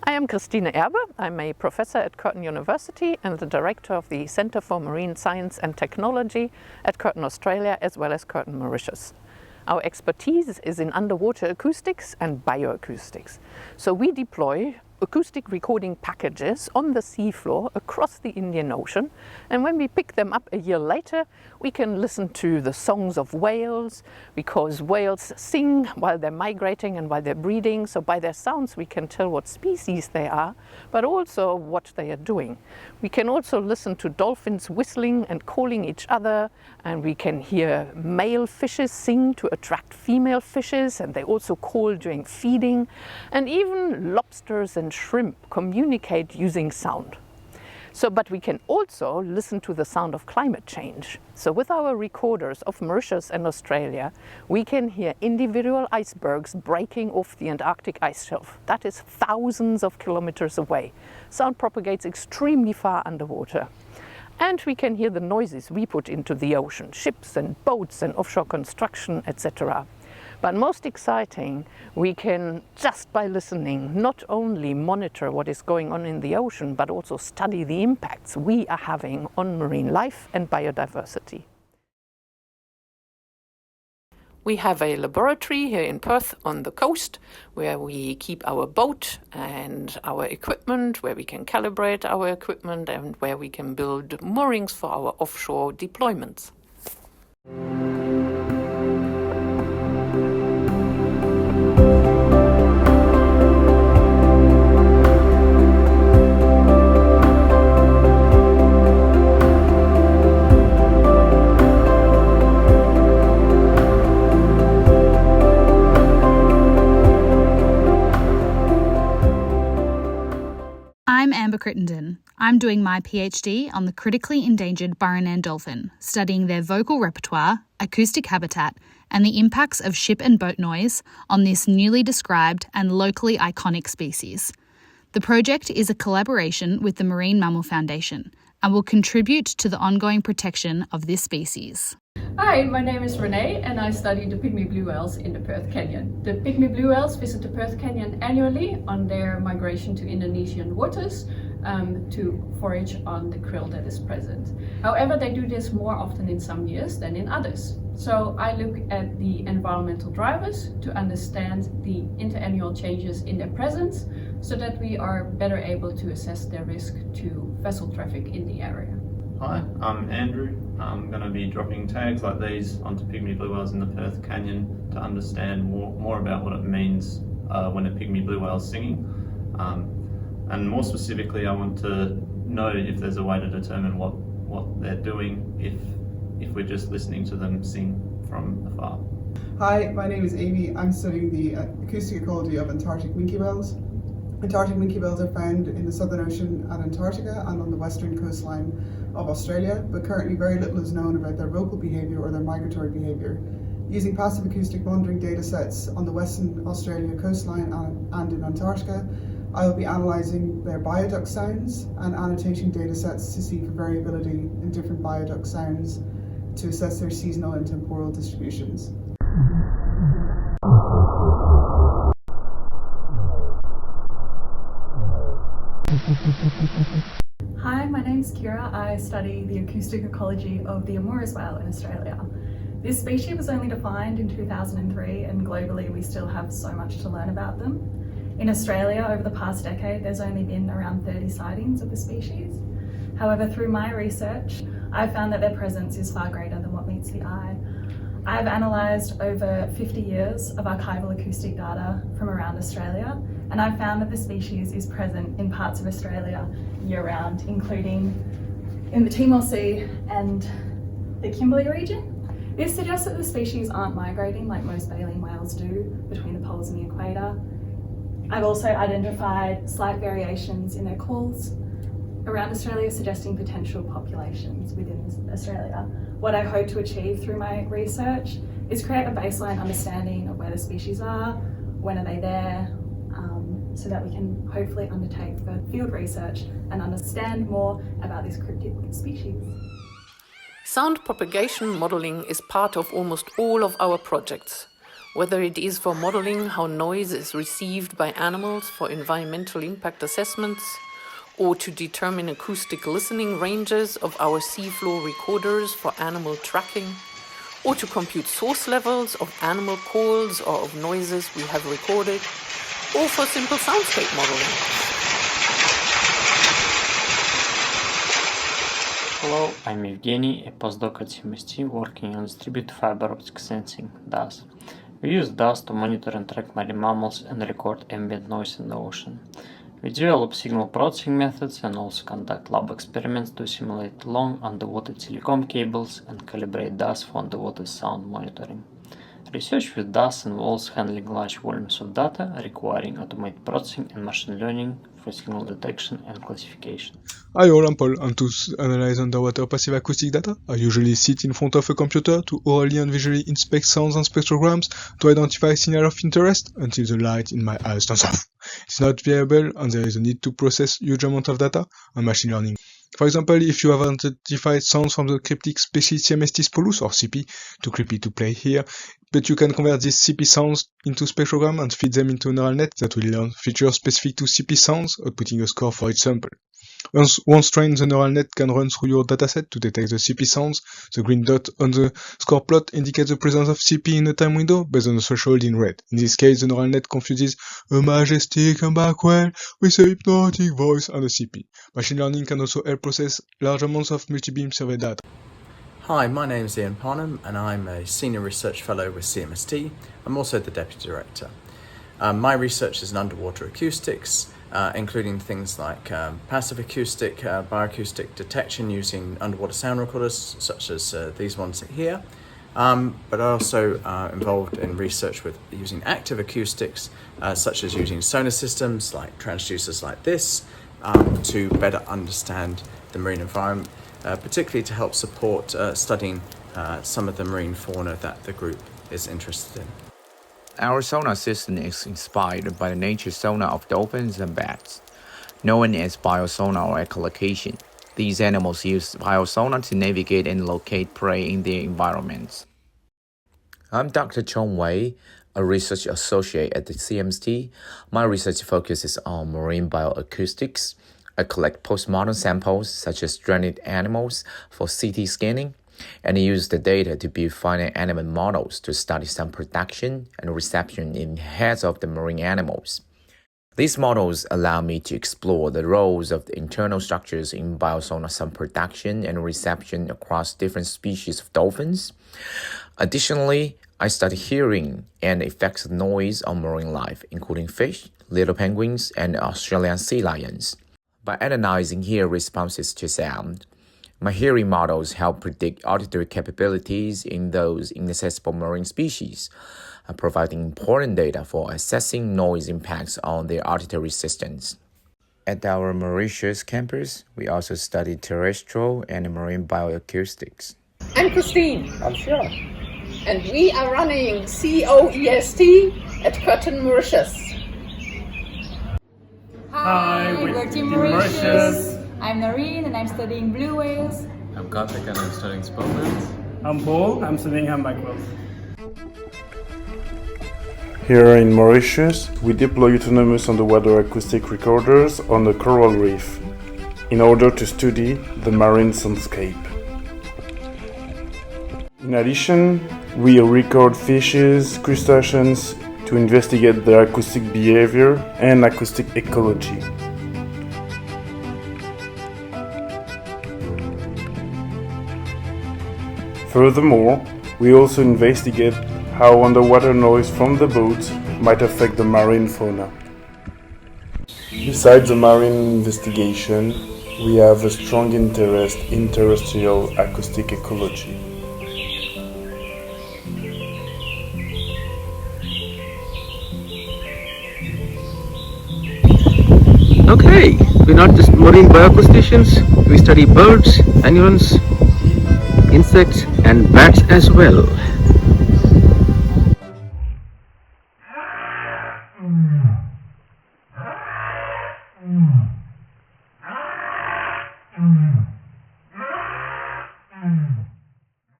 I am Christine Erbe. I'm a professor at Curtin University and the director of the Centre for Marine Science and Technology at Curtin Australia as well as Curtin Mauritius. Our expertise is in underwater acoustics and bioacoustics. So we deploy acoustic recording packages on the seafloor across the Indian Ocean, and when we pick them up a year later we can listen to the songs of whales, because whales sing while they're migrating and while they're breeding, so by their sounds we can tell what species they are, but also what they are doing. We can also listen to dolphins whistling and calling each other, and we can hear male fishes sing to attract female fishes, and they also call during feeding, and even lobsters and shrimp communicate using sound. But we can also listen to the sound of climate change. So with our recorders of Mauritius and Australia, we can hear individual icebergs breaking off the Antarctic ice shelf. That is thousands of kilometers away. Sound propagates extremely far underwater. And we can hear the noises we put into the ocean, ships and boats and offshore construction, etc. But most exciting, we can, just by listening, not only monitor what is going on in the ocean, but also study the impacts we are having on marine life and biodiversity. We have a laboratory here in Perth on the coast where we keep our boat and our equipment, where we can calibrate our equipment and where we can build moorings for our offshore deployments. I'm Amber Crittenden. I'm doing my PhD on the critically endangered Burranan dolphin, studying their vocal repertoire, acoustic habitat, and the impacts of ship and boat noise on this newly described and locally iconic species. The project is a collaboration with the Marine Mammal Foundation and will contribute to the ongoing protection of this species. Hi, my name is Renee and I study the pygmy blue whales in the Perth Canyon. The pygmy blue whales visit the Perth Canyon annually on their migration to Indonesian waters to forage on the krill that is present. However, they do this more often in some years than in others. So I look at the environmental drivers to understand the interannual changes in their presence so that we are better able to assess their risk to vessel traffic in the area. Hi, I'm Andrew. I'm going to be dropping tags like these onto pygmy blue whales in the Perth Canyon to understand more about what it means when a pygmy blue whale is singing. And more specifically, I want to know if there's a way to determine what they're doing if we're just listening to them sing from afar. Hi, my name is Amy. I'm studying the acoustic ecology of Antarctic minke whales. Antarctic minke whales are found in the Southern Ocean at Antarctica and on the western coastline of Australia, but currently very little is known about their vocal behaviour or their migratory behaviour. Using passive acoustic monitoring data sets on the Western Australia coastline and in Antarctica, I will be analysing their bioduct sounds and annotating data sets to see for variability in different bioduct sounds to assess their seasonal and temporal distributions. Hi, my name's Kira. I study the acoustic ecology of the Amurus whale in Australia. This species was only defined in 2003 and globally we still have so much to learn about them. In Australia, over the past decade, there's only been around 30 sightings of the species. However, through my research, I've found that their presence is far greater than what meets the eye. I've analysed over 50 years of archival acoustic data from around Australia, and I've found that the species is present in parts of Australia year-round, including in the Timor Sea and the Kimberley region. This suggests that the species aren't migrating like most baleen whales do between the poles and the equator. I've also identified slight variations in their calls around Australia, suggesting potential populations within Australia. What I hope to achieve through my research is create a baseline understanding of where the species are, when are they there, so that we can hopefully undertake further field research and understand more about this cryptid species. Sound propagation modeling is part of almost all of our projects. whether it is for modeling how noise is received by animals for environmental impact assessments, or to determine acoustic listening ranges of our seafloor recorders for animal tracking, or to compute source levels of animal calls or of noises we have recorded, or for simple soundscape modeling. Hello, I'm Evgeny, a postdoc at CMST working on distributed fiber optic sensing, DAS. We use DAS to monitor and track marine mammals and record ambient noise in the ocean. We develop signal processing methods and also conduct lab experiments to simulate long underwater telecom cables and calibrate DAS for underwater sound monitoring. Research with DAS involves handling large volumes of data, requiring automated processing and machine learning for signal detection and classification. Hi all, I'm Paul, and to analyze underwater passive acoustic data, I usually sit in front of a computer to orally and visually inspect sounds and spectrograms to identify signals of interest until the light in my eyes turns off. It's not viable and there is a need to process huge amount of data and machine learning. For example, if you have identified sounds from the cryptic species CMST spolus or CP, too creepy to play here, but you can convert these CP sounds into spectrogram and feed them into a neural net that will learn features specific to CP sounds, outputting a score for each sample. Once trained, the neural net can run through your dataset to detect the CP sounds. The green dot on the score plot indicates the presence of CP in a time window based on the threshold in red. In this case, the neural net confuses a majestic humpback whale with a hypnotic voice and a CP. Machine learning can also help process large amounts of multi-beam survey data. Hi, my name is Ian Parnham and I'm a Senior Research Fellow with CMST. I'm also the Deputy Director. My research is in underwater acoustics, including things like passive acoustic, bioacoustic detection using underwater sound recorders, such as these ones here. But also involved in research with using active acoustics, such as using sonar systems like transducers like this, to better understand the marine environment, particularly to help support studying some of the marine fauna that the group is interested in. Our sonar system is inspired by the nature sonar of dolphins and bats, known as biosonar or echolocation. These animals use biosonar to navigate and locate prey in their environments. I'm Dr. Chong Wei, a research associate at the CMST. My research focuses on marine bioacoustics. I collect postmodern samples such as stranded animals for CT scanning, and use the data to build finite animal models to study sound production and reception in heads of the marine animals. These models allow me to explore the roles of the internal structures in biosonar sound production and reception across different species of dolphins. Additionally, I study hearing and the effects of noise on marine life, including fish, little penguins, and Australian sea lions. By analyzing hearing responses to sound, my hearing models help predict auditory capabilities in those inaccessible marine species, providing important data for assessing noise impacts on their auditory systems. At our Mauritius campus, we also study terrestrial and marine bioacoustics. I'm Christine. I'm Sean. And we are running COEST at Curtin, Mauritius. Hi, we're Team Mauritius. I'm Noreen and I'm studying blue whales. I'm Karthik and I'm studying spotlands. I'm Paul, I'm studying humpback whales. Here in Mauritius, we deploy autonomous underwater acoustic recorders on the coral reef in order to study the marine soundscape. In addition, we record fishes, crustaceans to investigate their acoustic behavior and acoustic ecology. Furthermore, we also investigate how underwater noise from the boats might affect the marine fauna. Besides the marine investigation, we have a strong interest in terrestrial acoustic ecology. Okay, we're not just marine bioacousticians, we study birds, animals, insects and bats as well.